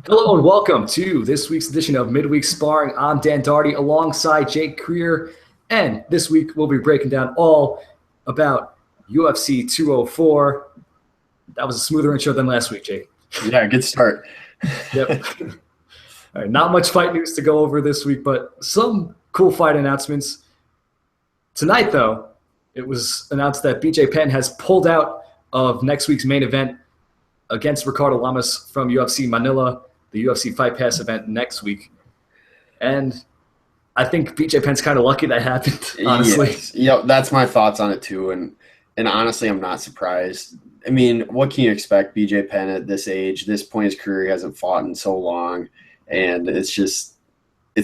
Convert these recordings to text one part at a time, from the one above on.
Hello and welcome to this week's edition of Midweek Sparring. I'm Dan Darty alongside Jake Creer, and this week we'll be breaking down all about UFC 204. That was a smoother intro than last week, Jake. Yeah, good start. Yep. All right, not much fight news to go over this week, but some cool fight announcements. Tonight, though, it was announced that BJ Penn has pulled out of next week's main event against Ricardo Lamas from UFC Manila, the UFC Fight Pass event next week. And I think BJ Penn's kind of lucky that happened, honestly. Yes. Yep, that's my thoughts on it too. And honestly, I'm not surprised. I mean, what can you expect? BJ Penn at this age, this point in his career, he hasn't fought in so long. And it's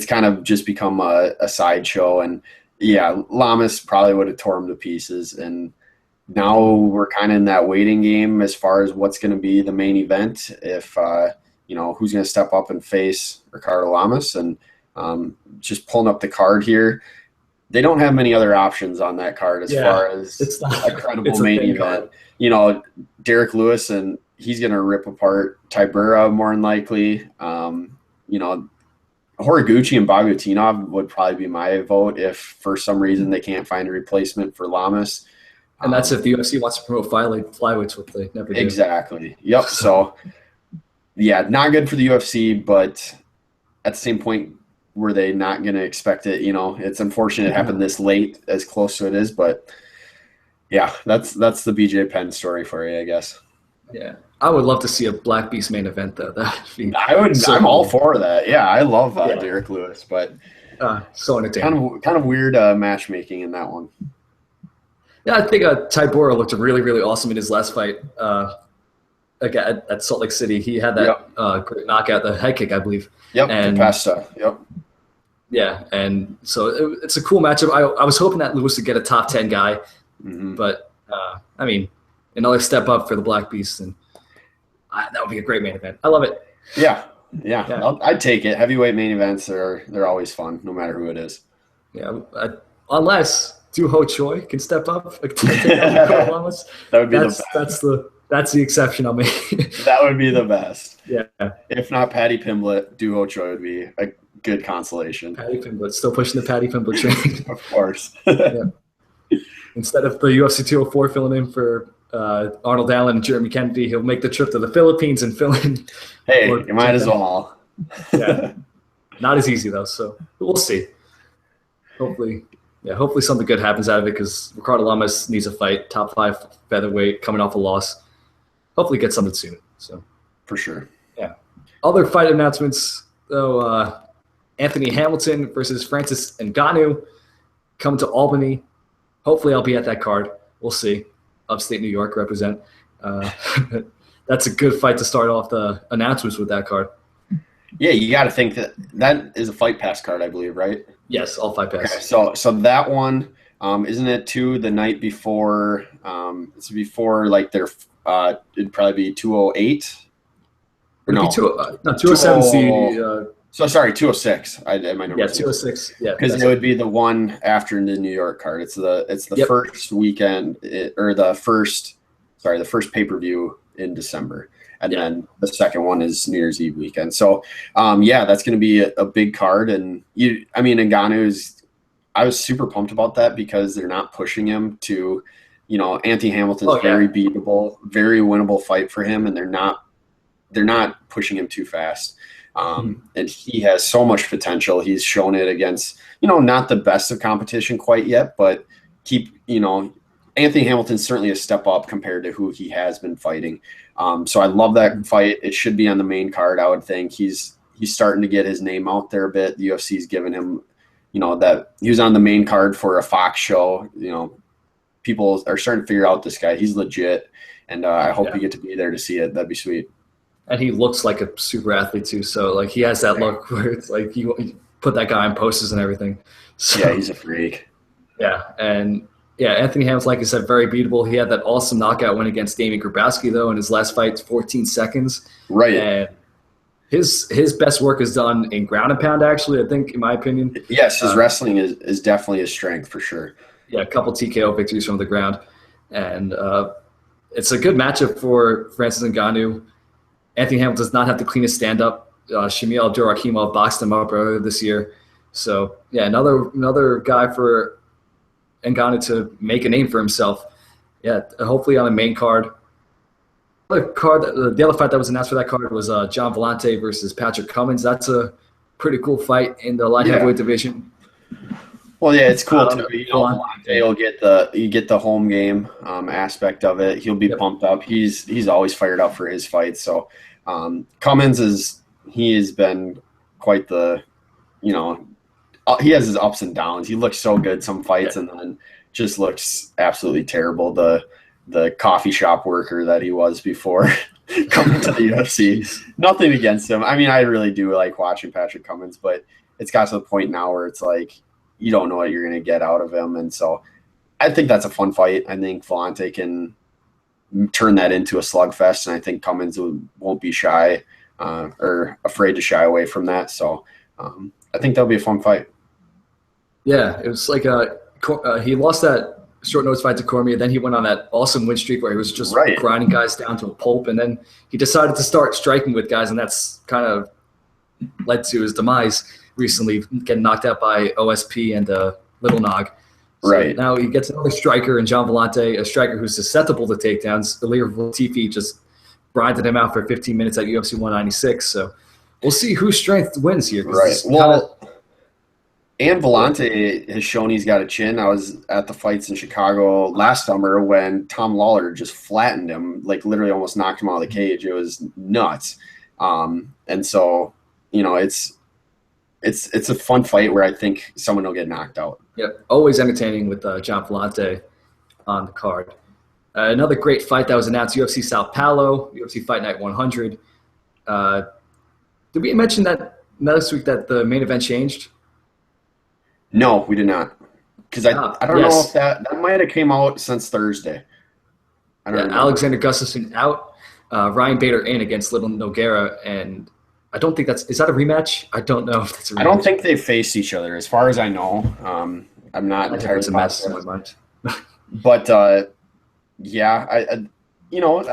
kind of just become a sideshow. And yeah, Lamas probably would have tore him to pieces. And now we're kind of in that waiting game as far as what's going to be the main event. If, who's going to step up and face Ricardo Lamas. And just pulling up the card here, they don't have many other options on that card as far as a credible main event. You know, Derek Lewis, and he's going to rip apart Tybura more than likely. Horiguchi and Bagutinov would probably be my vote if for some reason they can't find a replacement for Lamas. And that's if the UFC wants to promote flyweights, what they never do. Exactly. Yep. So, yeah, not good for the UFC, but at the same point, were they not going to expect it? You know, it's unfortunate it happened this late, as close to it is, but yeah, that's the BJ Penn story for you, I guess. Yeah, I would love to see a Black Beast main event though. I'm all for that. Yeah, I love Derek Lewis, but so entertaining. Kind of weird matchmaking in that one. Yeah, I think Tybura looked really, really awesome in his last fight at Salt Lake City. He had that great knockout, the head kick, I believe. Yep, and Pesta. Yep. Yeah, and so it's a cool matchup. I was hoping that Lewis would get a top 10 guy, but I mean, another step up for the Black Beast, and that would be a great main event. I love it. Yeah. I'd take it. Heavyweight main events they're always fun, no matter who it is. Yeah, unless Doo Ho Choi can step up. That would be the best. That's the exception I'll make. That would be the best. Yeah. If not Paddy Pimblett, Doo Ho Choi would be a good consolation. Paddy Pimblett, still pushing the Paddy Pimblett train. Of course. Instead of the UFC 204 filling in for Arnold Allen and Jeremy Kennedy, he'll make the trip to the Philippines and fill in. Hey, you might as well. Yeah. Not as easy, though, so we'll see. Hopefully something good happens out of it because Ricardo Lamas needs a fight, top 5 featherweight, coming off a loss. Hopefully get something soon. So for sure. Yeah. Other fight announcements, though, Anthony Hamilton versus Francis Ngannou coming to Albany. Hopefully I'll be at that card. We'll see. Upstate New York represent. That's a good fight to start off the announcements with that card. Yeah, you got to think that is a Fight Pass card, I believe, right? Yes, all Fight Pass. Okay, so that one, isn't it too the night before? It's before like their it'd probably be 208. Would it be 207? So sorry, 206. I might know. Yeah, 206. Yeah, because it would be the one after the New York card. It's the first weekend the first pay-per-view in December. And then the second one is New Year's Eve weekend. So, that's going to be a big card. And Ngannou's, I was super pumped about that because they're not pushing him to, Anthony Hamilton's very beatable, very winnable fight for him. And they're not pushing him too fast. And he has so much potential. He's shown it against, not the best of competition quite yet, but Anthony Hamilton's certainly a step up compared to who he has been fighting. So I love that fight. It should be on the main card, I would think. He's starting to get his name out there a bit. The UFC's given him, that he was on the main card for a Fox show. People are starting to figure out this guy. He's legit, and I hope you get to be there to see it. That'd be sweet. And he looks like a super athlete too. So like he has that look where it's like you put that guy on posters and everything. So, yeah, he's a freak. Yeah, and Anthony Hamilton, like I said, very beatable. He had that awesome knockout win against Damian Grabowski, though, in his last fight, 14 seconds. Right. And his best work is done in ground and pound, actually, I think, in my opinion. Yes, his wrestling is definitely his strength for sure. Yeah, a couple TKO victories from the ground. And it's a good matchup for Francis Ngannou. Anthony Hamilton does not have the cleanest stand-up. Shamil Abdurakhimov boxed him up earlier this year. So, yeah, another guy for Ngannou to make a name for himself. Yeah, hopefully on the main card. The other fight that was announced for that card was John Vellante versus Patrick Cummins. That's a pretty cool fight in the light heavyweight division. Well, yeah, it's cool too. Vellante will get the home game aspect of it. He'll be pumped up. He's always fired up for his fights. So Cummins has been quite the, he has his ups and downs. He looks so good some fights and then just looks absolutely terrible. The coffee shop worker that he was before coming to the UFC. Nothing against him. I mean, I really do like watching Patrick Cummins, but it's got to the point now where it's like you don't know what you're going to get out of him. And so I think that's a fun fight. I think Vellante can turn that into a slugfest, and I think Cummins won't be shy or afraid to shy away from that. So I think that'll be a fun fight. Yeah, it was like he lost that short notice fight to Cormier. Then he went on that awesome win streak where he was just grinding guys down to a pulp. And then he decided to start striking with guys, and that's kind of led to his demise recently, getting knocked out by OSP and Little Nog. So now he gets another striker in John Vellante, a striker who's susceptible to takedowns. Ilir Latifi just grinded him out for 15 minutes at UFC 196. So we'll see whose strength wins here. And Vellante has shown he's got a chin. I was at the fights in Chicago last summer when Tom Lawler just flattened him, like literally almost knocked him out of the cage. It was nuts. And so, it's a fun fight where I think someone will get knocked out. Yep, always entertaining with John Vellante on the card. Another great fight that was announced, UFC Sao Paulo, UFC Fight Night 100. Did we mention that this week that the main event changed? No, we did not. Because I don't know if that might have came out since Thursday. I don't know. Alexander Gustafsson out, Ryan Bader in against Little Nogueira, and I don't think is that a rematch? I don't know if that's a rematch. I don't think they faced each other, as far as I know. I'm not entirely positive. In my mind. But I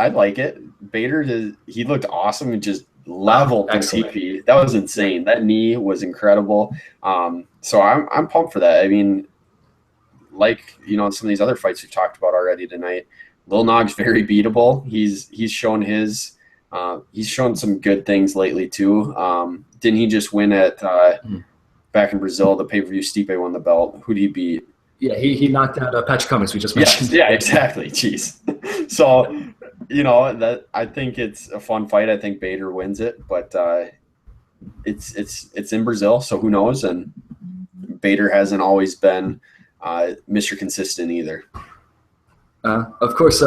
like it. Bader, he looked awesome and just leveled CP. That was insane. That knee was incredible. So I'm pumped for that. I mean, like some of these other fights we've talked about already tonight, Lil Nog's very beatable. He's shown he's shown some good things lately too. Didn't he just win at back in Brazil, the pay-per-view? Stipe won the belt. Who did he beat? Yeah, he knocked out Patrick Cummins. We just mentioned. Yeah, exactly. Jeez. So that I think it's a fun fight. I think Bader wins it, but it's in Brazil, so who knows? And Bader hasn't always been Mr. Consistent either. Of course,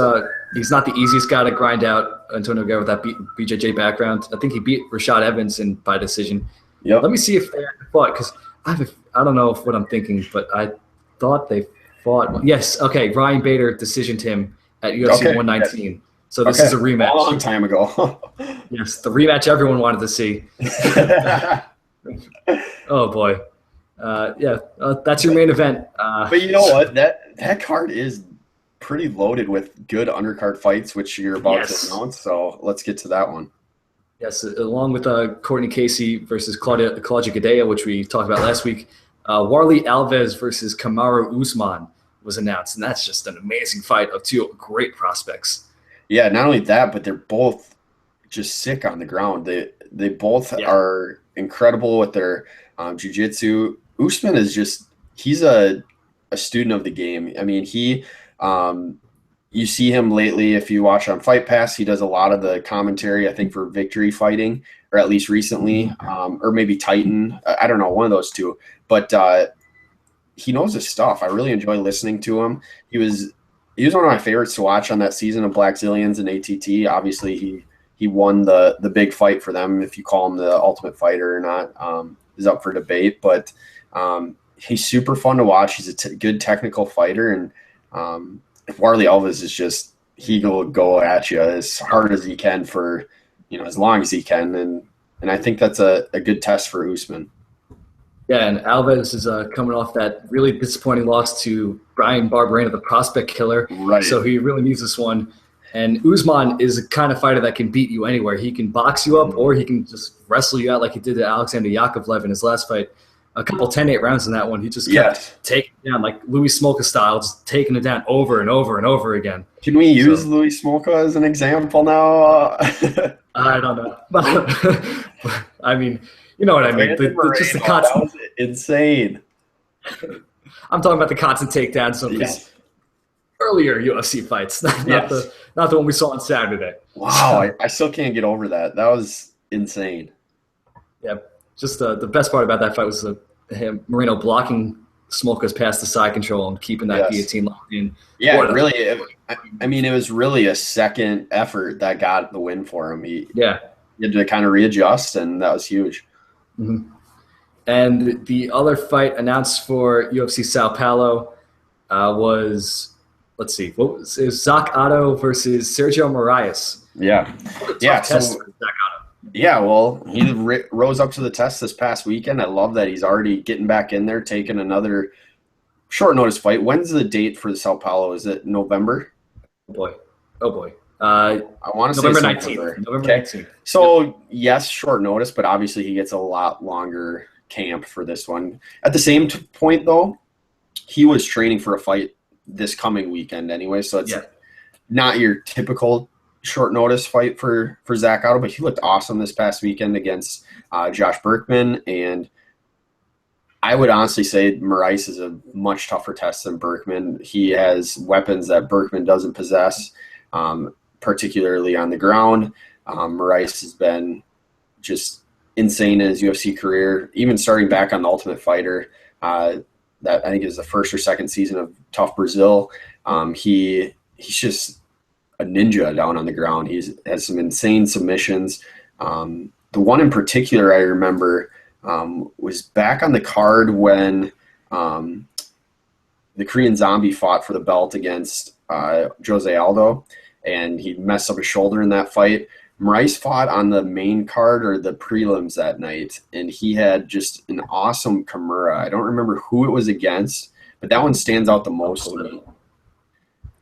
he's not the easiest guy to grind out. Antonio Nogueira with that BJJ background. I think he beat Rashad Evans by decision. Yep. Let me see if they fought, because I don't know what I'm thinking, but I thought they fought. Yes, okay. Ryan Bader decisioned him at UFC 119. Yes. So this is a rematch. A long time ago. Yes, the rematch everyone wanted to see. Oh boy. That's your main event. But you know what? That card is pretty loaded with good undercard fights, which you're about to announce. So let's get to that one. Yes, along with Courtney Casey versus Claudia Gadelha, which we talked about last week. Warley Alves versus Kamaru Usman was announced, and that's just an amazing fight of two great prospects. Yeah, not only that, but they're both just sick on the ground. They both are incredible with their jiu-jitsu. Usman is he's a student of the game. I mean, you see him lately, if you watch on Fight Pass, he does a lot of the commentary, I think, for Victory Fighting, or at least recently, or maybe Titan. I don't know, one of those two. But he knows his stuff. I really enjoy listening to him. He was one of my favorites to watch on that season of Black Zillions and ATT. Obviously, he won the big fight for them. If you call him the Ultimate Fighter or not, is up for debate. But he's super fun to watch. He's a good technical fighter, and Warley Alves is he will go at you as hard as he can for as long as he can, and I think that's a good test for Usman. Yeah, and Alves is coming off that really disappointing loss to Brian Barberena, the prospect killer. Right. So he really needs this one. And Usman is a kind of fighter that can beat you anywhere. He can box you up, or he can just wrestle you out like he did to Alexander Yakovlev in his last fight. A couple 10-8 rounds in that one. He just kept taking it down, like Louis Smolka style, just taking it down over and over and over again. Can we use Louis Smolka as an example now? I don't know. I mean, you know what I mean. Just the constant. That was insane. I'm talking about the constant takedowns of his earlier UFC fights, not the one we saw on Saturday. Wow, I still can't get over that. That was insane. Yeah, just the best part about that fight was Moreno blocking Smolka's pass to side control and keeping that guillotine locked in. Yeah, really. I mean, it was really a second effort that got the win for him. He had to kind of readjust, and that was huge. Mm-hmm. And the other fight announced for UFC Sao Paulo was, let's see, it was Zach Otto versus Sergio Moraes. Yeah, well, he rose up to the test this past weekend. I love that he's already getting back in there, taking another short notice fight. When's the date for the Sao Paulo? Is it November? Oh boy. I want to say November 19th. November 19th. So, yes, short notice, but obviously he gets a lot longer camp for this one. At the same point, though, he was training for a fight this coming weekend anyway, so it's not your typical short notice fight for Zach Otto, but he looked awesome this past weekend against Josh Berkman, and I would honestly say Moraes is a much tougher test than Berkman. He has weapons that Berkman doesn't possess, particularly on the ground. Moraes has been just insane in his UFC career, even starting back on The Ultimate Fighter. That I think is the first or second season of Tough Brazil. He's just a ninja down on the ground. He has some insane submissions. The one in particular I remember was back on the card when the Korean Zombie fought for the belt against Jose Aldo, and he messed up his shoulder in that fight. Moraes fought on the main card or the prelims that night, and he had just an awesome Kimura. I don't remember who it was against, but that one stands out the most to me.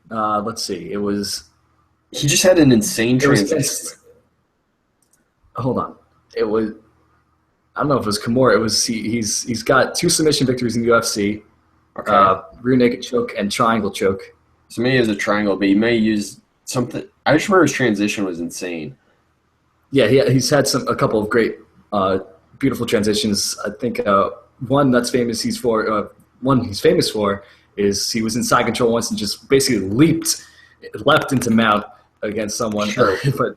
Let's see. He just had an insane transition. Hold on. I don't know if it was Kimura. He's got 2 submission victories in the UFC. Okay. Rear naked choke and triangle choke. So maybe it was a triangle, but he may use something. I just remember his transition was insane. Yeah, he's had a couple of great, beautiful transitions. I think one that's famous he's famous for is he was in side control once and just basically leaped left into mount against someone. Sure. But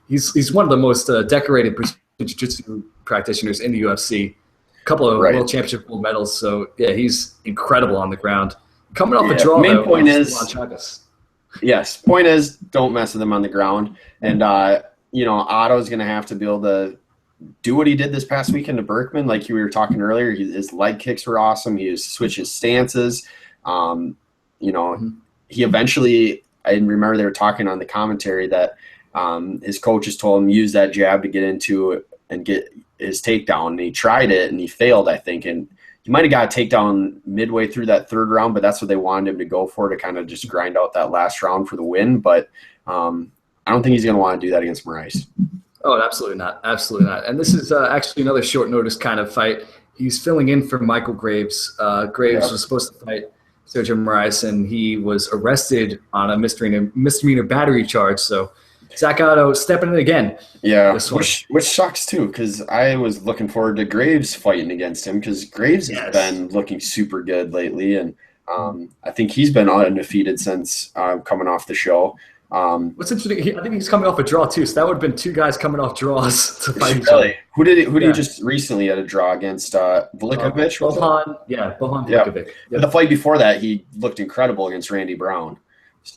he's one of the most decorated jiu-jitsu practitioners in the UFC. A couple of world championship gold medals. So yeah, he's incredible on the ground. Coming off a draw. Main point is. Yes. Point is, don't mess with him on the ground. And, Otto's going to have to be able to do what he did this past weekend to Berkman. Like you were talking earlier, his leg kicks were awesome. He switched his stances. He eventually, I remember they were talking on the commentary that his coaches told him use that jab to get into it and get his takedown. And he tried it and he failed, I think. And he might have got a takedown midway through that third round, but that's what they wanted him to go for, to kind of just grind out that last round for the win. But I don't think he's going to want to do that against Moraes. Oh, absolutely not. Absolutely not. And this is actually another short notice kind of fight. He's filling in for Michael Graves. Graves was supposed to fight Sergio Moraes, and he was arrested on a misdemeanor battery charge. So Zach Otto stepping in again. Yeah, which sucks too, because I was looking forward to Graves fighting against him, because Graves has been looking super good lately, and I think he's been undefeated since coming off the show. What's interesting, I think he's coming off a draw too, so that would have been 2 guys coming off draws to fight each other. Who did he just recently had a draw against? Volikovic? Bohan Volikovic. Yep. The fight before that, he looked incredible against Randy Brown.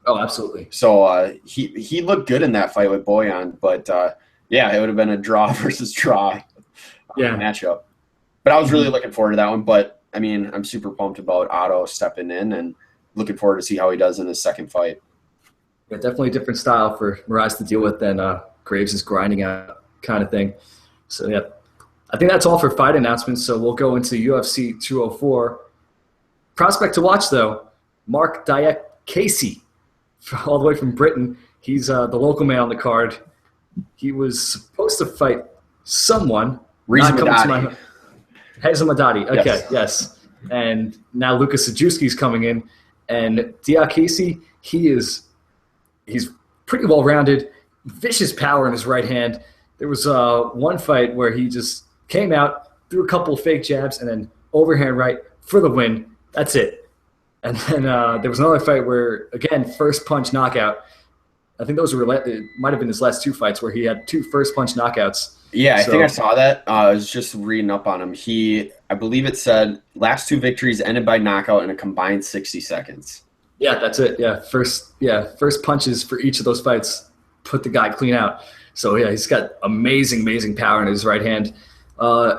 Oh, absolutely. So he looked good in that fight with Boyan, but it would have been a draw versus draw matchup. But I was really looking forward to that one. But I mean, I'm super pumped about Otto stepping in and looking forward to see how he does in his second fight. Yeah, definitely a different style for Moraes to deal with than Graves is grinding out kind of thing. So yeah, I think that's all for fight announcements. So we'll go into UFC 204. Prospect to watch though, Mark Diak Casey, all the way from Britain. He's the local man on the card. He was supposed to fight someone. Reza Madadi. Reza Madadi. Okay, yes. And now Lucas Sajewski's coming in. And Diakisi, he's pretty well-rounded, vicious power in his right hand. There was one fight where he just came out, threw a couple of fake jabs, and then overhand right for the win. That's it. And then there was another fight where, again, first punch knockout. I think those were it might have been his last two fights where he had 2 first punch knockouts. Yeah, I think I saw that. I was just reading up on him. I believe it said last 2 victories ended by knockout in a combined 60 seconds. Yeah, that's it. Yeah, first punches for each of those fights put the guy clean out. So yeah, he's got amazing power in his right hand.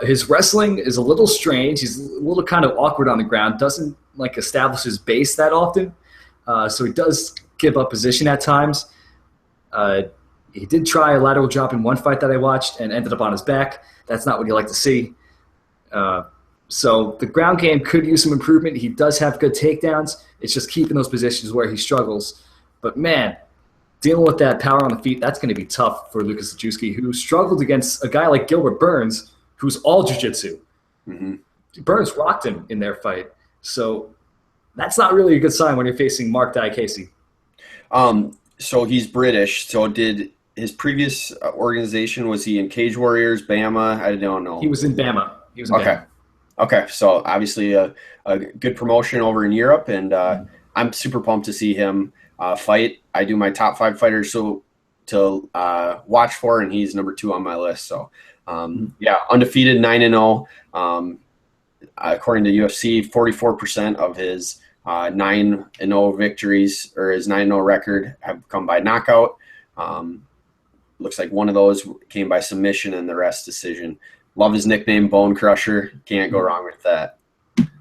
His wrestling is a little strange. He's a little kind of awkward on the ground. Doesn't establish his base that often. So he does give up position at times. He did try a lateral drop in one fight that I watched and ended up on his back. That's not what you like to see. So the ground game could use some improvement. He does have good takedowns. It's just keeping those positions where he struggles. But man, dealing with that power on the feet, that's going to be tough for Lucas Sajewski, who struggled against a guy like Gilbert Burns, who's all jiu-jitsu. Mm-hmm. Burns rocked him in their fight. So that's not really a good sign when you're facing Mark Diakisi. So he's British. So did his previous organization, was he in Cage Warriors, Bama? I don't know. He was in Bama. Bama. Okay. So obviously a good promotion over in Europe, and I'm super pumped to see him fight. I do my top 5 fighters to watch for, and he's number 2 on my list. So undefeated, 9-0. According to UFC, 44% of his 9-0 victories, or his 9-0 record, have come by knockout. Looks like one of those came by submission and the rest decision. Love his nickname, Bone Crusher. Can't go wrong with that.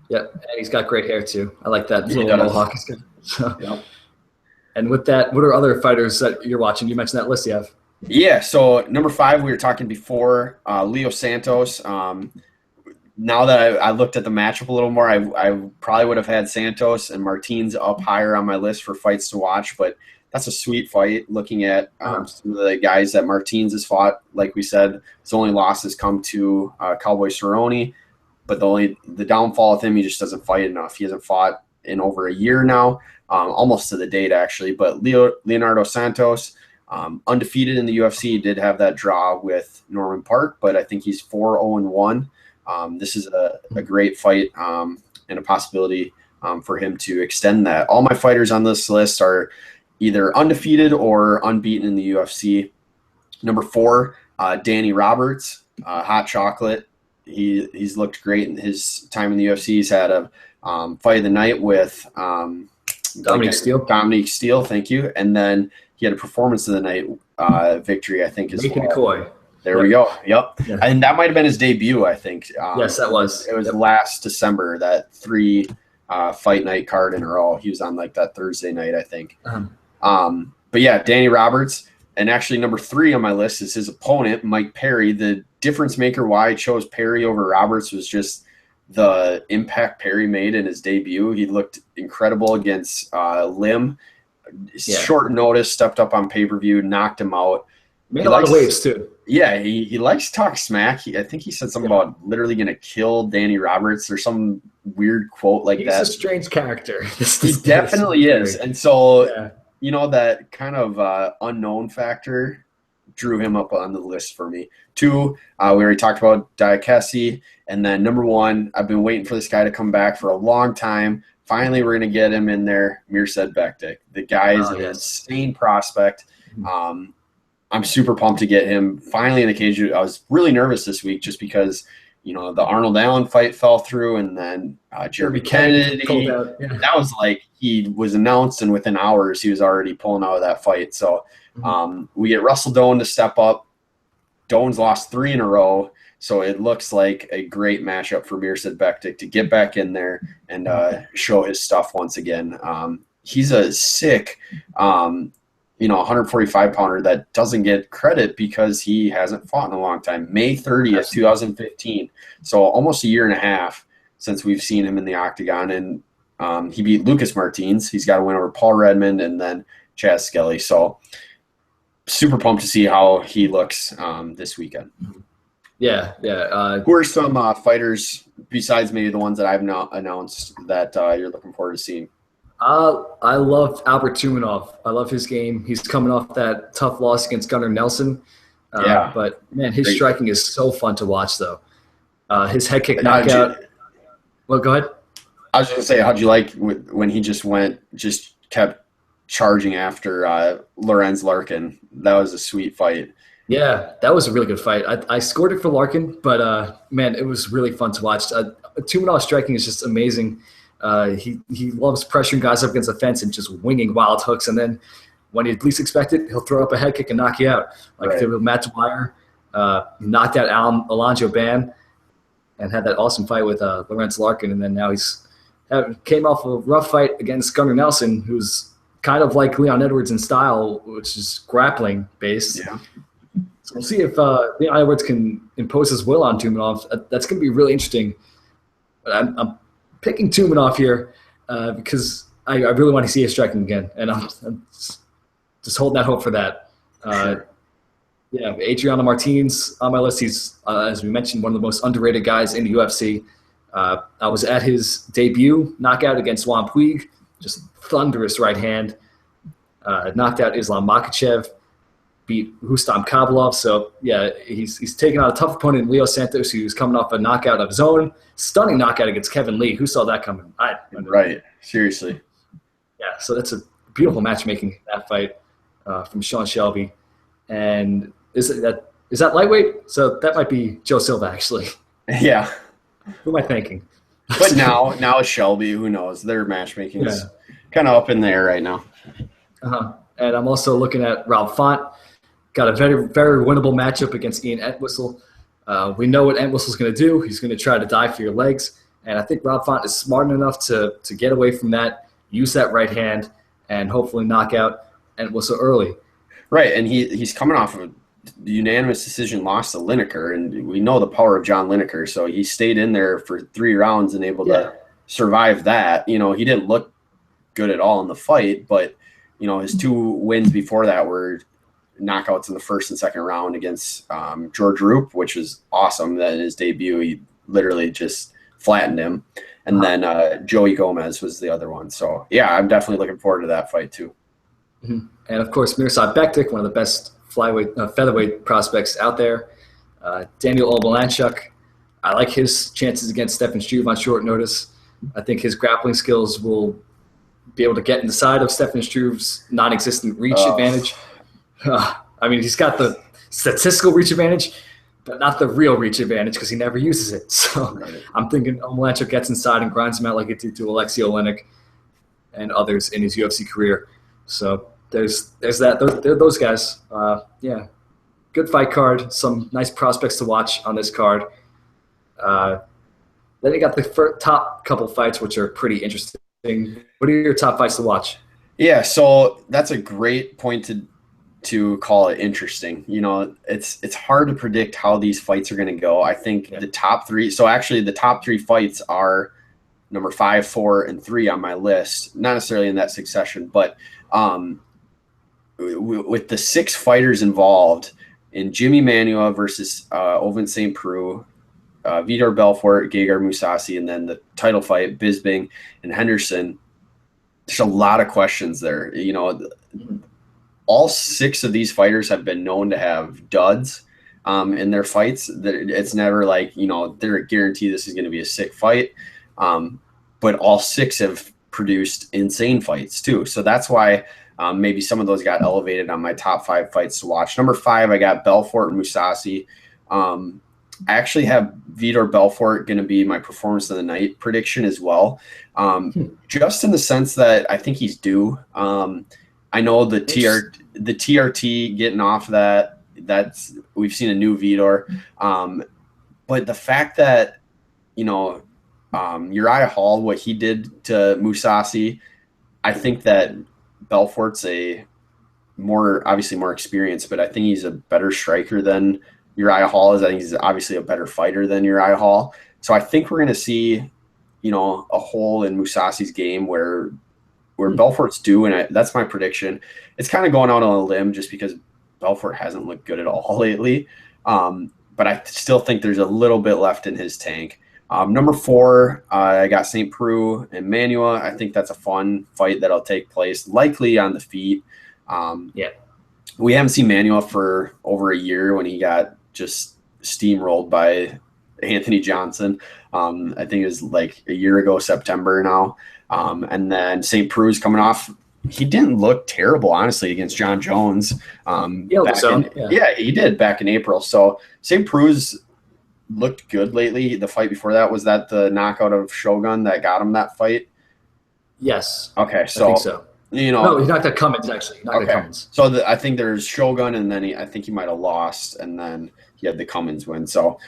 Yep, and he's got great hair too. I like that little mohawk. So. Yep. And with that, what are other fighters that you're watching? You mentioned that list you have. Yeah, so number 5, we were talking before, Leo Santos. Now that I looked at the matchup a little more, I probably would have had Santos and Martins up higher on my list for fights to watch, but that's a sweet fight. Looking at some of the guys that Martins has fought, like we said, his only losses come to Cowboy Cerrone, but the downfall with him, he just doesn't fight enough. He hasn't fought in over a year now, almost to the date actually. But Leonardo Santos, undefeated in the UFC, did have that draw with Norman Park, but I think he's 4-0-1. This is a great fight and a possibility for him to extend that. All my fighters on this list are either undefeated or unbeaten in the UFC. Number 4, Danny Roberts, Hot Chocolate. He's looked great in his time in the UFC. He's had a fight of the night with Dominique Steele. Dominique Steele, thank you. And then he had a performance of the night victory, I think, as Nathan Coy. There we go. Yep. Yeah. And that might have been his debut, I think. Yes, that was. It was last December, that 3 fight night card in a row. He was on that Thursday night, I think. But yeah, Danny Roberts. And actually number 3 on my list is his opponent, Mike Perry. The difference maker why I chose Perry over Roberts was just the impact Perry made in his debut. He looked incredible against Lim. Short notice, stepped up on pay-per-view, knocked him out. Made a lot of waves too. Yeah, he likes to talk smack. I think he said something about literally going to kill Danny Roberts or some weird quote like that. He's a strange character. He definitely is. And so, that kind of unknown factor drew him up on the list for me. 2, we already talked about Diakisi. And then number 1, I've been waiting for this guy to come back for a long time. Finally, we're going to get him in there, Mirsad Bektic. The guy is an insane prospect. I'm super pumped to get him finally in the cage. I was really nervous this week just because, the Arnold Allen fight fell through, and then Jeremy Kennedy. That was he was announced, and within hours he was already pulling out of that fight. So we get Russell Doan to step up. Doan's lost 3 in a row, so it looks like a great matchup for Mirsad Bektic to get back in there and show his stuff once again. He's a sick 145-pounder that doesn't get credit because he hasn't fought in a long time. May 30th, 2015. So almost a year and a half since we've seen him in the octagon. And he beat Lucas Martins. He's got a win over Paul Redmond and then Chaz Skelly. So super pumped to see how he looks this weekend. Yeah. Who are some fighters besides maybe the ones that I've not announced that you're looking forward to seeing? I love Albert Tumanov. I love his game. He's coming off that tough loss against Gunnar Nelson. But man, his striking is so fun to watch, though. His head kick knockout. Well, go ahead. I was just gonna say, how'd you like when he just kept charging after Lorenz Larkin? That was a sweet fight. Yeah, that was a really good fight. I scored it for Larkin, but man, it was really fun to watch. Tumanov's striking is just amazing. He loves pressuring guys up against the fence and just winging wild hooks, and then when you least expect it, he'll throw up a head kick and knock you out. Like with Matt Dwyer, knocked out Alonzo Ban, and had that awesome fight with Lorenz Larkin, and then now came off a rough fight against Gunnar Nelson, who's kind of like Leon Edwards in style, which is grappling based. Yeah. So we'll see if Leon Edwards can impose his will on Tumanov. That's going to be really interesting. But I'm picking Tumanov here because I really want to see his striking again, and I'm just holding that hope for that. Sure. Yeah, Adriano Martins on my list. He's, as we mentioned, one of the most underrated guys in the UFC. I was at his debut knockout against Juan Puig, just thunderous right hand. Knocked out Islam Makhachev, beat Rustam Khabilov. So, yeah, he's taken out a tough opponent, Leo Santos, who's coming off a knockout of his own. Stunning knockout against Kevin Lee. Who saw that coming? Right. Seriously. Yeah, so that's a beautiful matchmaking, that fight from Sean Shelby. And is that lightweight? So that might be Joe Silva, actually. Yeah. Who am I thinking? But now it's Shelby. Who knows? Their matchmaking is kind of up in the air right now. And I'm also looking at Rob Font. Got a very, very winnable matchup against Ian Entwistle. We know what Entwistle's going to do. He's going to try to die for your legs. And I think Rob Font is smart enough to get away from that, use that right hand, and hopefully knock out Entwistle early. Right, and he's coming off of a unanimous decision loss to Lineker, and we know the power of John Lineker, so he stayed in there for 3 rounds and able to survive that. You know, he didn't look good at all in the fight, but, you know, his 2 wins before that were knockouts in the first and second round against George Roop, which was awesome. That in his debut, he literally just flattened him. And then Joey Gomez was the other one. So, yeah, I'm definitely looking forward to that fight too. Mm-hmm. And, of course, Mirsad Bektic, one of the best featherweight prospects out there. Daniel Obalanchuk, I like his chances against Stefan Struve on short notice. I think his grappling skills will be able to get inside of Stefan Struve's non-existent reach advantage. I mean, he's got the statistical reach advantage, but not the real reach advantage because he never uses it. So I'm thinking Obalanchuk gets inside and grinds him out like it did to Alexei Olenek and others in his UFC career. So there's that. Those guys. Yeah, good fight card. Some nice prospects to watch on this card. Then you got the top couple fights, which are pretty interesting. What are your top fights to watch? Yeah, so that's a great point to call it interesting. You know, it's hard to predict how these fights are going to go. I think the top 3. So actually, the top 3 fights are number 5, 4, and 3 on my list. Not necessarily in that succession, but with the 6 fighters involved in Jimmy Manuwa versus Ovince St. Preux, Vitor Belfort, Gegard Mousasi, and then the title fight, Bisping and Henderson. There's a lot of questions there. You know, all 6 of these fighters have been known to have duds in their fights. It's never like, you know, they're a guarantee this is going to be a sick fight. But all 6 have produced insane fights too. So that's why maybe some of those got elevated on my top 5 fights to watch. Number 5, I got Belfort and Mousasi. I actually have Vitor Belfort going to be my performance of the night prediction as well. Just in the sense that I think he's due. I know the TRT getting off that's we've seen a new Vitor. But the fact that, you know, Uriah Hall, what he did to Mousasi, I think that Belfort's obviously more experienced, but I think he's a better striker than Uriah Hall is. I think he's obviously a better fighter than Uriah Hall. So I think we're going to see, you know, a hole in Mousasi's game where Belfort's due, and that's my prediction. It's kind of going out on a limb just because Belfort hasn't looked good at all lately. But I still think there's a little bit left in his tank. Number 4, I got St. Preux and Manua. I think that's a fun fight that'll take place, likely on the feet. We haven't seen Manua for over a year when he got just steamrolled by Anthony Johnson. I think it was like a year ago, September now. And then St. Preux coming off. He didn't look terrible, honestly, against John Jones. He did back in April. So St. Preux looked good lately. The fight before that, was that the knockout of Shogun that got him that fight? Yes. Okay, so. I think so. No, he knocked out Cummins, actually. So I think there's Shogun, and then I think he might have lost, and then he had the Cummins win. So,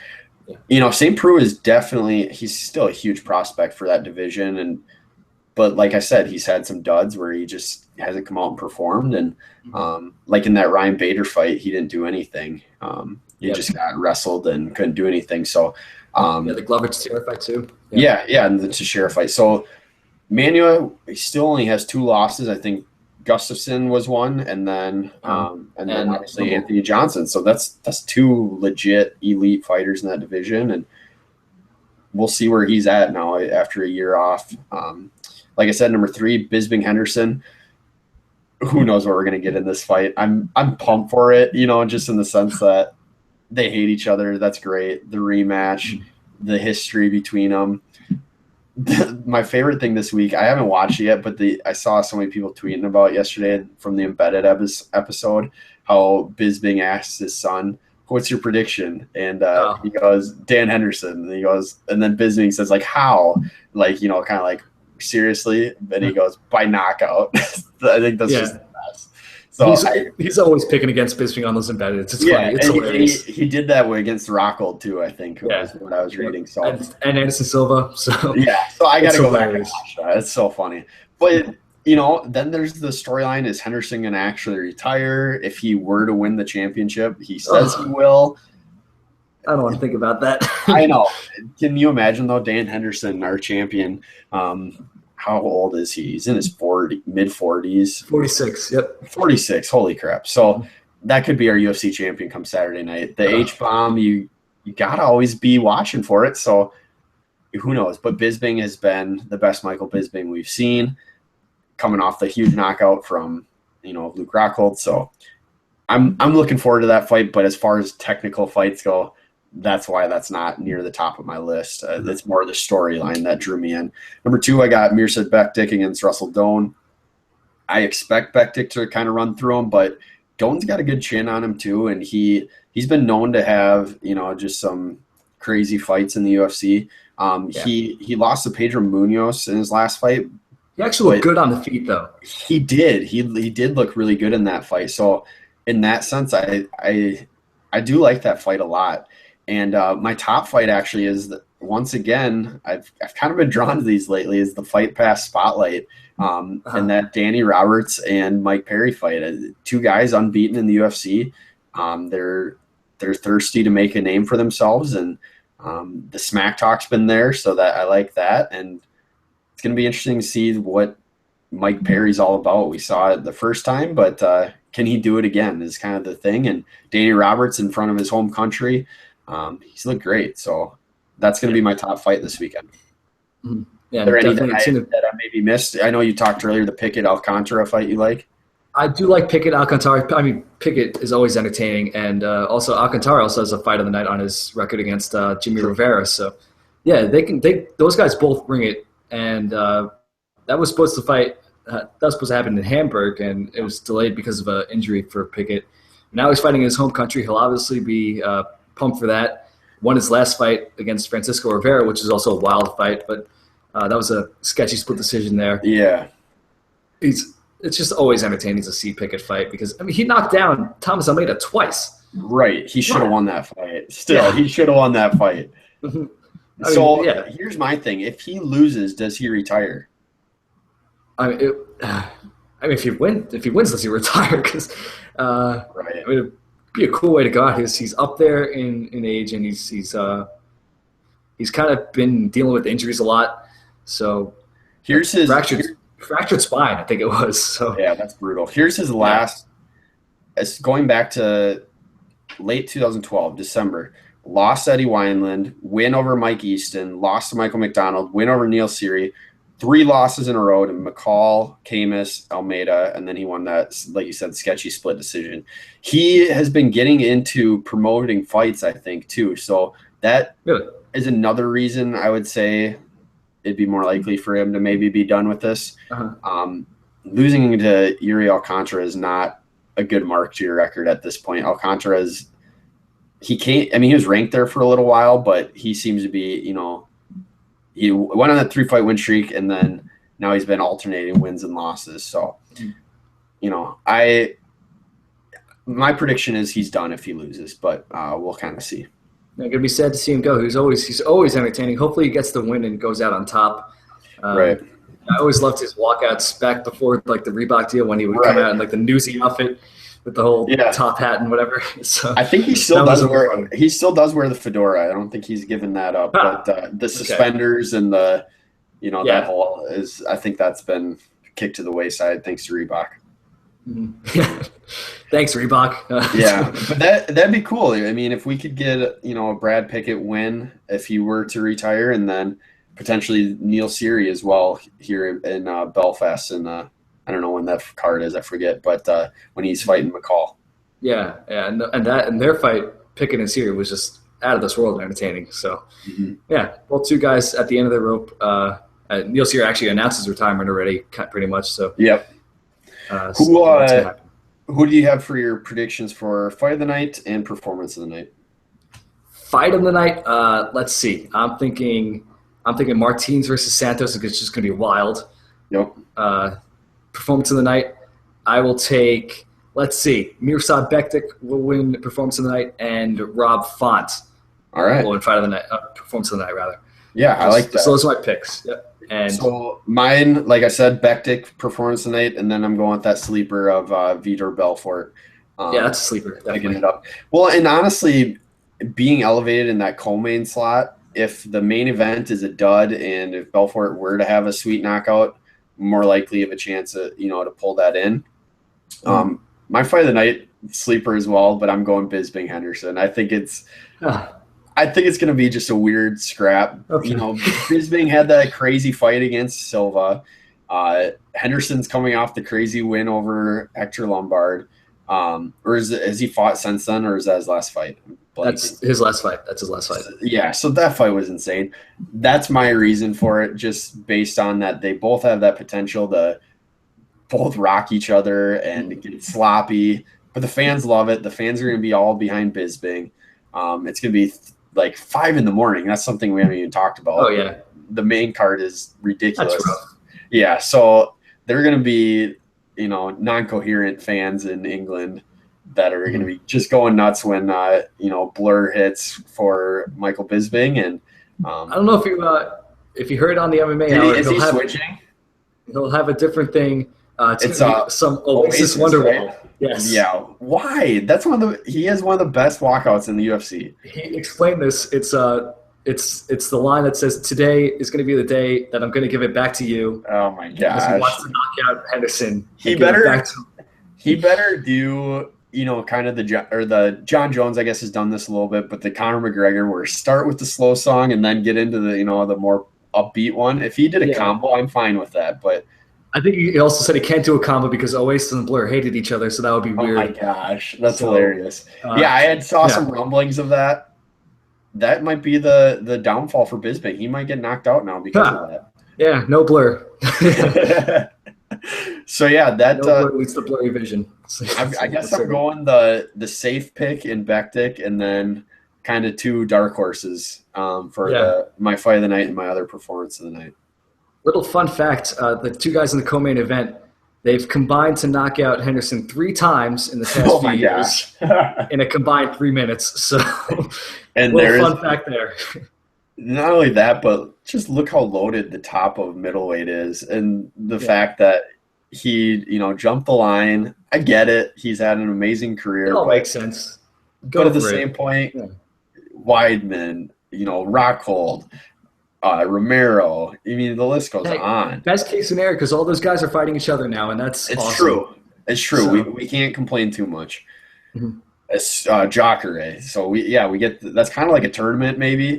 St. Preux is definitely, he's still a huge prospect for that division. But like I said, he's had some duds where he just hasn't come out and performed. And like in that Ryan Bader fight, he didn't do anything. He just got wrestled and couldn't do anything. So the Glover Teixeira fight too. And the Teixeira fight. So Manua, he still only has 2 losses. I think Gustafson was one, and then obviously Anthony Johnson. So that's 2 legit elite fighters in that division, and we'll see where he's at now after a year off. Like I said, number 3, Bisping Henderson. Who knows what we're gonna get in this fight? I'm pumped for it, just in the sense that they hate each other. That's great. The rematch, the history between them. My favorite thing this week, I haven't watched it yet, but I saw so many people tweeting about yesterday from the Embedded episode how Bisping asked his son, "What's your prediction?" And he goes, "Dan Henderson." And he goes, and then Bisping says, like, "How?" Like, kind of like, seriously? And he goes, "By knockout." I think that's just the best. So he's always picking against Bisping on those Embedded. It's funny. It's hilarious. He did that way against Rockhold too, I think. Was what I was reading. So and Anderson Silva. So so I got to go back and watch that. It's so funny. But then there's the storyline: is Henderson going to actually retire if he were to win the championship? He says he will. I don't want to think about that. I know. Can you imagine though, Dan Henderson, our champion? How old is he? He's in his mid-40s. 46, yep. 46, holy crap. So that could be our UFC champion come Saturday night. The H-bomb, you got to always be watching for it. So who knows? But Bisping has been the best Michael Bisping we've seen, coming off the huge knockout from, Luke Rockhold. So I'm looking forward to that fight. But as far as technical fights go, that's why that's not near the top of my list. It's more the storyline that drew me in. Number 2, I got Mirsad Bektic against Russell Doan. I expect Bektic to kind of run through him, but Doan's got a good chin on him too, and he's been known to have just some crazy fights in the UFC. He lost to Pedro Munoz in his last fight. He actually looked good on the feet though. He did. He did look really good in that fight. So in that sense, I do like that fight a lot. And my top fight actually is, once again, I've kind of been drawn to these lately, is the Fight Pass Spotlight, and that Danny Roberts and Mike Perry fight. 2 guys unbeaten in the UFC. They're thirsty to make a name for themselves, and the smack talk's been there, so that I like that. And it's going to be interesting to see what Mike Perry's all about. We saw it the first time, but can he do it again is kind of the thing. And Danny Roberts in front of his home country, he's looked great. So that's going to be my top fight this weekend. Yeah, Are there any that I maybe missed? I know you talked earlier, the Pickett Alcantara fight you like. I do like Pickett Alcantara. I mean, Pickett is always entertaining, and also Alcantara also has a fight of the night on his record against Jimmy Rivera. So, yeah, those guys both bring it, and that was supposed to happen in Hamburg, and it was delayed because of an injury for Pickett. Now he's fighting in his home country. He'll obviously be pumped for that. Won his last fight against Francisco Rivera, which is also a wild fight, but that was a sketchy split decision there. Yeah. It's just always entertaining to see Pickett fight because, I mean, he knocked down Thomas Almeida twice. Right. He should have won that fight. Still, he should have won that fight. Here's my thing. If he loses, does he retire? If he wins, does he retire? Because it'd be a cool way to go out. He's up there in age, and he's kind of been dealing with injuries a lot. So here's his fractured spine, I think it was. So yeah, that's brutal. Here's his last it's going back to late 2012, December. Lost Eddie Wineland, win over Mike Easton, lost to Michael McDonald, win over Neil Seery, 3 losses in a row to McCall, Camus, Almeida, and then he won that, like you said, sketchy split decision. He has been getting into promoting fights, I think, too. So that is another reason I would say it'd be more likely for him to maybe be done with this. Losing to Yuri Alcantara is not a good mark to your record at this point. Alcantara he was ranked there for a little while, but he seems to be, he went on that 3-fight win streak, and then now he's been alternating wins and losses. So, my prediction is he's done if he loses, but we'll kind of see. I'm gonna be sad to see him go. He's always entertaining. Hopefully, he gets the win and goes out on top. Right. I always loved his walkouts back before like the Reebok deal when he would come out in like the newsy outfit with the whole top hat and whatever. So I think he still does wear the fedora. I don't think he's given that up. But the suspenders and the that whole is, I think that's been kicked to the wayside thanks to Reebok. Thanks, Reebok. But that'd be cool. I mean, if we could get a Brad Pickett win if he were to retire, and then potentially Neil Seery as well here in Belfast, and I don't know when that card is, I forget, but when he's fighting McCall. And their fight, Pickett and Seery, was just out of this world and entertaining. So well, 2 guys at the end of the rope. Neil Seery actually announced his retirement already, pretty much. So who do you have for your predictions for fight of the night and performance of the night? Fight of the night. Let's see. I'm thinking Martins versus Santos is just going to be wild. Yep. Performance of the night. I will take. Let's see. Mirsad Bektik will win performance of the night, and Rob Font. All right. Will win fight of the night. Performance of the night, rather. Yeah, I like that. So those are my picks. Yep. And so mine, like I said, Bektik performance of the night, and then I'm going with that sleeper of Vitor Belfort. That's a sleeper. Definitely. It up. Well, and honestly, being elevated in that co-main slot, if the main event is a dud, and if Belfort were to have a sweet knockout, more likely of a chance to pull that in. My fight of the night sleeper as well, but I'm going Bisping Henderson. I think it's going to be just a weird scrap. Okay. Bisping had that crazy fight against Silva. Henderson's coming off the crazy win over Hector Lombard. Or has he fought since then, or is that his last fight? That's his last fight. Yeah, so that fight was insane. That's my reason for it, just based on that they both have that potential to both rock each other and get sloppy. But the fans love it. The fans are going to be all behind Bisping. It's going to be like 5 a.m. That's something we haven't even talked about. Oh, yeah. The main card is ridiculous. That's rough. Yeah, so they're going to be, non-coherent fans in England that are going to be just going nuts when Blur hits for Michael Bisping. And I don't know if you heard on the MMA hour, is he switching? He'll have a different thing. It's some Oasis Wonderwall. Right? Yes. Yeah. Why? That's he has one of the best walkouts in the UFC. He explained this. It's the line that says, "Today is going to be the day that I'm going to give it back to you." Oh my gosh! He wants to knock out Henderson. He better do kind of the John Jones, I guess, has done this a little bit, but the Conor McGregor, where start with the slow song and then get into the the more upbeat one. If he did a combo, I'm fine with that. But I think he also said he can't do a combo because Oasis and Blur hated each other, so that would be weird. Oh my gosh, that's hilarious. I saw some rumblings of that. That might be the downfall for Bisping. He might get knocked out now because of that. Yeah, no Blur. So that no Blur leads to blurry vision. I guess I'm going the safe pick in Bektik, and then kind of 2 dark horses for my fight of the night and my other performance of the night. Little fun fact: the 2 guys in the co-main event, they've combined to knock out Henderson 3 times in the past few years in a combined 3 minutes. So, and fun fact there. Not only that, but just look how loaded the top of middleweight is, and the fact that he, jumped the line. I get it; he's had an amazing career. It all makes sense. But at the same point, Weidman, Rockhold, Romero. I mean, the list goes on. Best case scenario, because all those guys are fighting each other now, and it's awesome. True. It's true. So, We can't complain too much. Mhm. It's Jacare. So we get that's kind of like a tournament maybe.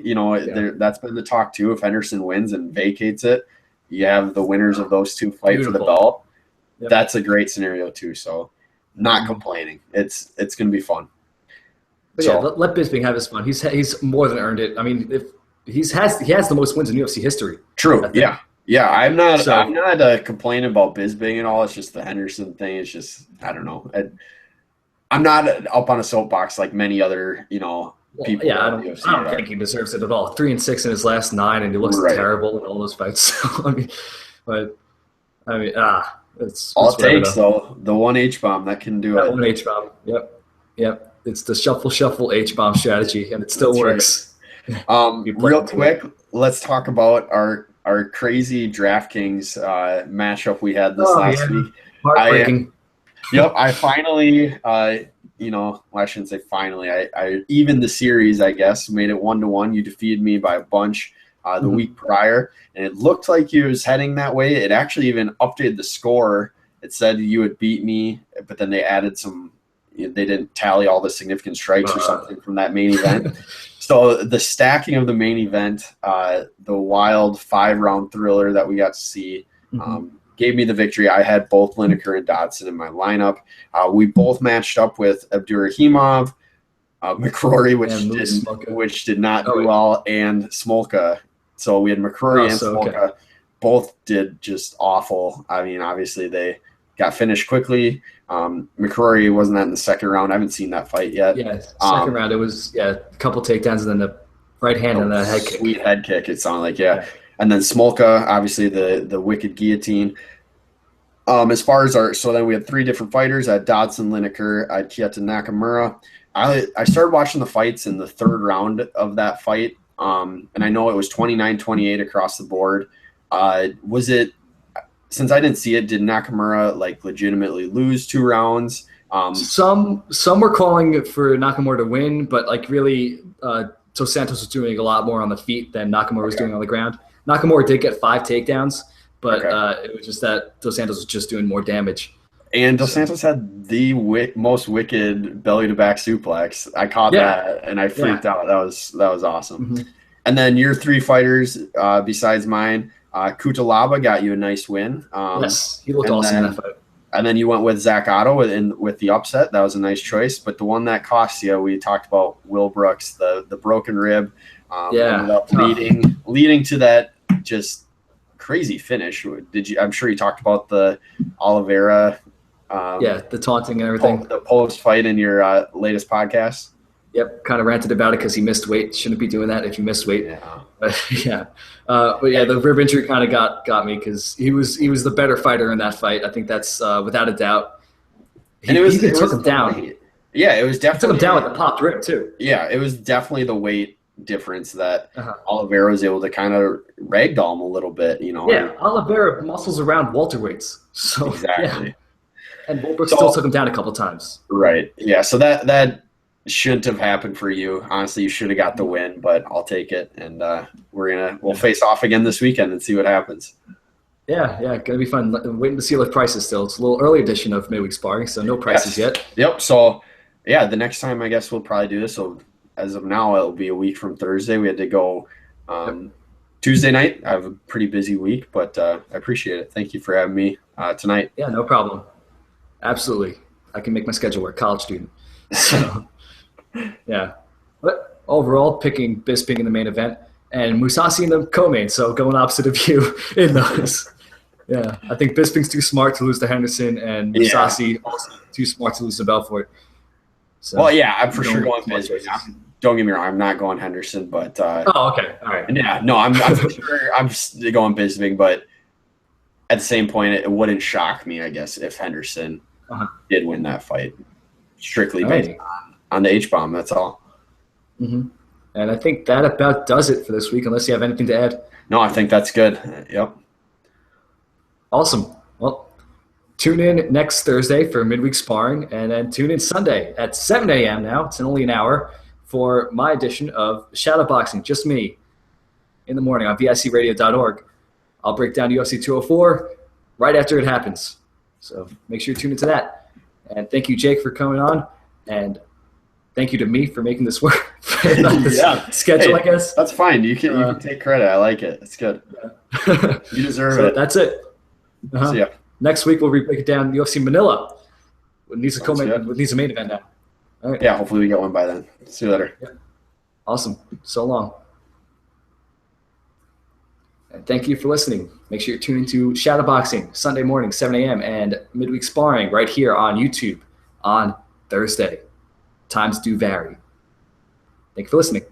That's been the talk too. If Henderson wins and vacates it, you have the winners of those two fight for the belt. Yep. That's a great scenario too. So not complaining. It's going to be fun. But yeah, let Bisping have his fun. He's more than earned it. I mean, if he has the most wins in UFC history. True. Yeah. I'm not complaining about Bisping and all. It's just the Henderson thing. It's just I don't know. I'm not up on a soapbox like many other people. Yeah, I don't think he deserves it at all. 3-6 in his last 9, and he looks terrible in all those fights. So, it's all it takes though. The one H-bomb that can do it. One H-bomb. Yep. It's the shuffle H-bomb strategy, and it still works. Right. Real quick, let's talk about our crazy DraftKings matchup we had this last week. Heartbreaking. I finally, I shouldn't say finally. I evened the series, I guess, made it 1-1. You defeated me by a bunch the week prior, and it looked like you was heading that way. It actually even updated the score. It said you would beat me, but then they added some. They didn't tally all the significant strikes or something from that main event. So the stacking of the main event, the wild 5-round thriller that we got to see, gave me the victory. I had both Lineker and Dodson in my lineup. We both matched up with Abdurrahimov, McCrory, which did not do well, and Smolka. So we had McCrory and Smolka. Okay. Both did just awful. I mean, obviously they got finished quickly. McCrory wasn't that in the second round. I haven't seen that fight yet. Yeah, second round. It was a couple takedowns and then the right hand and the head kick. Sweet head kick. It sounded like And then Smolka, obviously the wicked guillotine. As far as then we had 3 different fighters. I had Dodson, Lineker, I had Keita Nakamura. I started watching the fights in the third round of that fight, and I know it was 29-28 across the board. Was it? Since I didn't see it, did Nakamura legitimately lose 2 rounds? Some were calling for Nakamura to win, but really, Dos Santos was doing a lot more on the feet than Nakamura was doing on the ground. Nakamura did get 5 takedowns, but it was just that Dos Santos was just doing more damage. And Dos Santos had the most wicked belly-to-back suplex. I caught that, and I freaked out. That was awesome. Mm-hmm. And then your 3 fighters, besides mine, Kutalaba got you a nice win. Yes, he looked awesome in that fight. And then you went with Zach Otto with the upset. That was a nice choice. But the one that cost you, we talked about Will Brooks, the broken rib. Ended up leading to that just crazy finish. I'm sure you talked about the Oliveira. The taunting and everything. The post fight in your latest podcast. Yep, kind of ranted about it because he missed weight. Shouldn't be doing that if you miss weight. Yeah. The rib injury kind of got me because he was the better fighter in that fight. I think that's without a doubt. He took him down. Yeah, it was definitely took him down with the popped rib too. Yeah, it was definitely the weight difference that Oliveira was able to kind of ragdoll him a little bit. Yeah, Oliveira muscles around welterweights. So exactly. Yeah. And Wolbrook still took him down a couple times. Right. Yeah. So that shouldn't have happened for you. Honestly, you should have got the win, but I'll take it. And we'll face off again this weekend and see what happens. Yeah, gonna be fun. Waiting to see what prices still. It's a little early edition of Midweek Sparring, so no prices yet. Yep. So the next time I guess we'll probably do this. So as of now, it'll be a week from Thursday. We had to go Tuesday night. I have a pretty busy week, but I appreciate it. Thank you for having me tonight. Yeah, no problem. Absolutely. I can make my schedule work. College student. So, yeah. But overall, picking Bisping in the main event and Mousasi in the co-main. So going opposite of you in those. Yeah. I think Bisping's too smart to lose to Henderson and Mousasi also too smart to lose to Belfort. So, I'm for sure going Bisping. Don't get me wrong. I'm not going Henderson, but okay. All right. Yeah. No, I'm for sure. I'm just going Bisping, but at the same point, it wouldn't shock me, I guess, if Henderson did win that fight, strictly based on the H-bomb. That's all. Mm-hmm. And I think that about does it for this week, unless you have anything to add. No, I think that's good. Yep. Awesome. Well, tune in next Thursday for Midweek Sparring, and then tune in Sunday at 7 a.m. now. It's only an hour for my edition of Shadowboxing, just me, in the morning on vicradio.org. I'll break down UFC 204 right after it happens. So make sure you tune into that. And thank you, Jake, for coming on. And thank you to me for making this work. This schedule, hey, I guess. That's fine. You can take credit. I like it. It's good. Yeah. You deserve So it. that's it. See ya. Next week, we'll break it down UFC Manila. It needs a main event now. All right. Yeah, hopefully we get one by then. See you later. Yeah. Awesome. So long. And thank you for listening. Make sure you're tuning to Shadowboxing Sunday morning, 7 a.m. and Midweek Sparring right here on YouTube on Thursday. Times do vary. Thank you for listening.